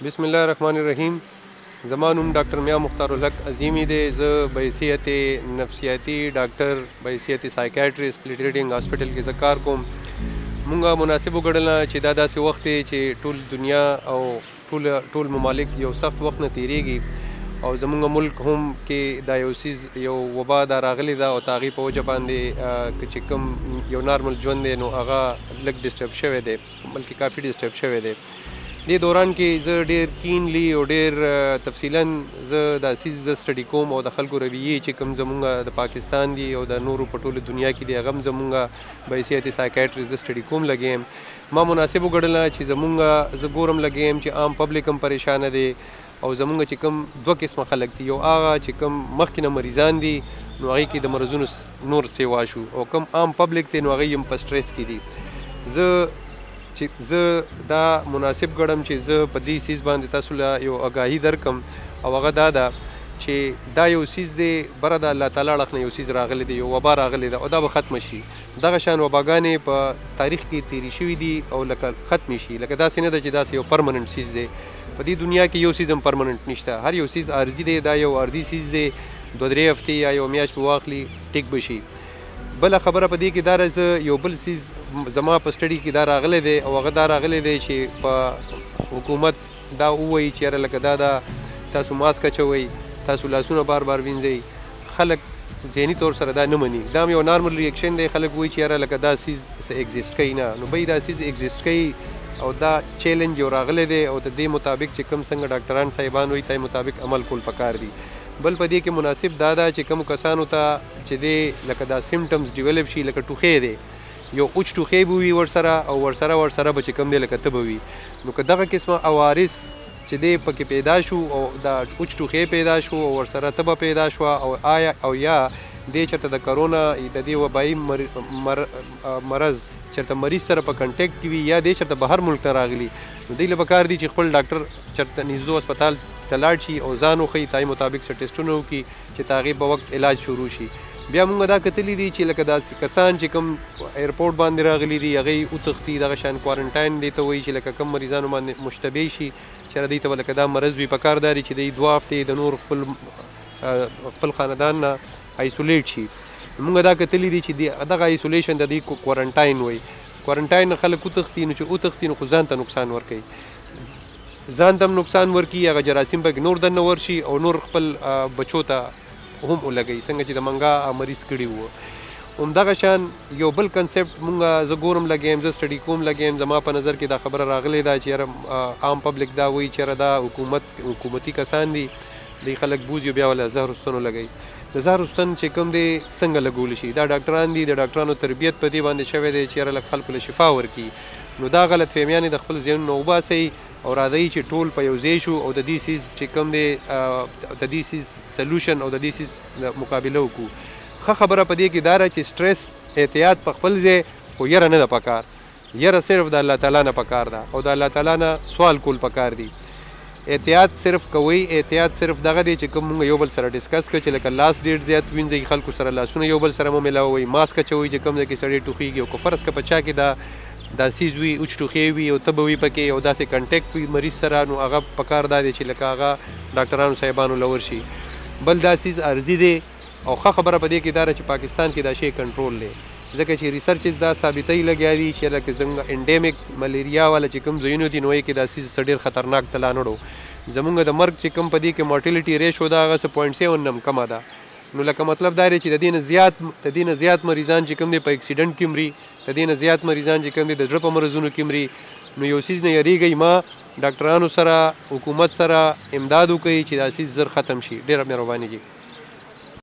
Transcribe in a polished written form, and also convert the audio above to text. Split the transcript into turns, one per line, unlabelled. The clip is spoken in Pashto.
بسم الله الرحمن الرحیم. زما نوم ډاکټر میا مختار الحق عظیمی دی. زه بحیثیت نفسیاتي ډاکټر بحیثیت سایکیاټریسټ لیټریټینګ هاسپټل کې زه کار کوم. مونږه مناسب وګڼله چې دا داسې وخت دی چې ټول دنیا او ټول ممالک یو سخت وخت نه تیریږي او زمونږ ملک هم کې دا یو څیز یو وبا دا راغلی ده او د هغې په وجه باندې چې کوم یو نارمل ژوند دی نو هغه لږ ډسټرب شوی دی، بلکې کافي ډسټرب شوی دی. دې دوران کې زه ډېر کینلی او ډېر تفصیلا زه دا څیز زه سټډي کوم او د خلکو رویې چې کوم زمونږ د پاکستان دي او د نورو په ټوله دنیا کې دي هغه هم زمونږ بحیثیت سایکیاټریسټ زه سټډي کوم لګیم. ما مناسب وګڼله چې زمونږ زه ګورم لګیم چې عام پبلک هم پریشانه دی او زمونږ چې کوم دوه قسمه خلک دي، یو هغه چې کوم مخکې نه مریضان دي نو هغې کې د مرضونو نور سیوا شو، او کوم عام پبلک دی نو هغوی هم په سټریس کې دي. زه دا مناسب ګڼم چې زه په دې څیز باندې تاسو له یو آګاهي درکم او هغه دا ده چې دا یو څیز دی بره د الله تعالی اړخ نه یو څیز راغلی دی، یو وبا راغلی ده او دا به ختمه شي. دغه شان وباګانې په تاریخ کې تیرې شوي دي او لکه ختمې شي، لکه داسې نه ده چې داسې یو پرمننټ څیز دی. په دې دنیا کې یو څیز هم پرمننټ نشته، هر یو څیز عارضي دی. دا یو عارضي څیز دی، 2-3 هفتې یا یو میاشت به واخلي ټیک به شي. بله خبره په دې کې دا زه یو بل څیز زما په سټډي کې دا راغلی دی او هغه دا راغلی دی چې په حکومت دا ووایي چې یاره لکه دا تاسو ماسک اچوئ، تاسو لاسونه بار بار وینځئ. خلک ذهني طور سره دا نه مني، دا یو نارمل ریاکشن دی. خلک وایي چې یاره لکه دا څیز ایگزیسټ کوي نه، نو بهی دا څیز ایگزیسټ کوي او دا چیلنج یو راغلی دی او د دې مطابق چې کوم څنګه ډاکټران صاحبان وایي تی مطابق عمل کول پکار دي. بل په دې کې مناسب دا ده چې کوم کسانو ته چې دی لکه دا سیمټمز ډیولپ شي، لکه ټوخی دی، یو اوچ ټوخی به وي ورسره او ورسره به چې کوم دی لکه تبه وي، نو که دغه قسمه عوارض چې دی پکې پیدا شو او دا اوچ ټوخی پیدا شو او ورسره تبه پیدا شوه او یا دی چېرته د کرونا د دې وبایي مرض چېرته مریض سره په کنټیکټ کې وي یا دی چېرته بهر ملک ته راغلي، نو دوی له پکار دي چې خپل ډاکټر چېرته نږدې هسپتال ته لاړ شي او ځان وښیي، تای مطابق څه ټیسټونه وکړي چې د هغې په وخت علاج شروع شي. بیا موږ دا کتلي دي چې لکه داسې کسان چې کوم ایرپورټ باندې راغلي دي هغوی وتښتي، دغه شان کوارنټاین دی ته وایي چې لکه کوم مریضانو باندې مشتبه شي چې دوی ته به لکه دا مرض وي، پکار دا دی چې دوی 2 هفتې د نور خپل خاندان نه آیسولیټ شي. موږ دا کتلي دي چې دغه آیسولیشن د دوی کوارنټاین وایي. کوارنټاین خلک وتښتي، نو چې وتښتي نو خو ځان ته نقصان ورکوي، ځان ته هم نقصان ورکوي، هغه جراثیم پکې نور دننه ورشي او نور خپل بچو ته هم ولګوي، څنګه چې د منګا مریض کړي وو. همدغه شان یو بل کنسپټ مونږ زه ګورم لګیم، زه سټډي کوم لګیم. زما په نظر کې دا خبره راغلی ده چې یاره عام پبلک دا وایي چې یاره دا حکومتي کسان دي، دی خلک بوځي بیا ولا زهر ستنو لګوي. د زهر ستن چې کوم دی څنګه لګولی شي؟ دا ډاکټران دي، د ډاکټرانو تربیت په دې باندې شوی دی چې یاره لږ خلکو له شفا ورکړي. نو دا غلط فهمیانې د خپل ذهنونه وباسئ او راځئ چې ټول په یو ځای شو او د دې څیز چې کوم دی د دې څیز سلوشن او د دې څیز مقابله وکړو. ښه خبره په دې کې دا ده چې سټرس احتیاط په خپل ځای، خو یره نه ده پکار. یره صرف د الله تعالی نه پکار ده او د الله تعالی نه سوال کول پکار دي. احتیاط صرف کوئ، احتیاط صرف دغه دی چې کوم مونږ یو بل سره ډسکس کړو چې لکه لاس ډېر زیات وینځئ، خلکو سره لاسونه یو بل سره مه میلاوئ، ماسک اچوئ چې کوم ځای کې سړی ټوخیږي او که فرض که په چا کې دا څیز وي، اوچ ټوخی وي او تبه وي پکې او داسې کنټیکټ وي مریض سره، نو هغه پکار دا دی چې لکه هغه ډاکټرانو صاحبانو له ورشي. بل دا څیز عرضي دی او ښه خبره په دې کې دا ده چې پاکستان کې دا شی کنټرول دی، ځکه چې ریسرچز دا ثابتوي لګیا دي چې لکه څنګه انډیمیک ملیریا والا چې کوم ځایونه دي نو کې دا څیز څه ډېر خطرناک تلا نړو. زمونږ د مرګ چې کوم په دې کې مورټیلیټي ریشو ده هغه 0.7 کمه ده. نو لکه مطلب دا دی چې د دې نه زیات مریضان چې کوم دی په اکسیډنټ کې مري، د دې نه زیات مریضان چې کوم دی د زړه په مرضونو کې مري. نو یو څیز نه یریږئ، ما ډاکټرانو سره حکومت سره امداد وکړئ چې دا څیز زر ختم شي. ډېره مهرباني.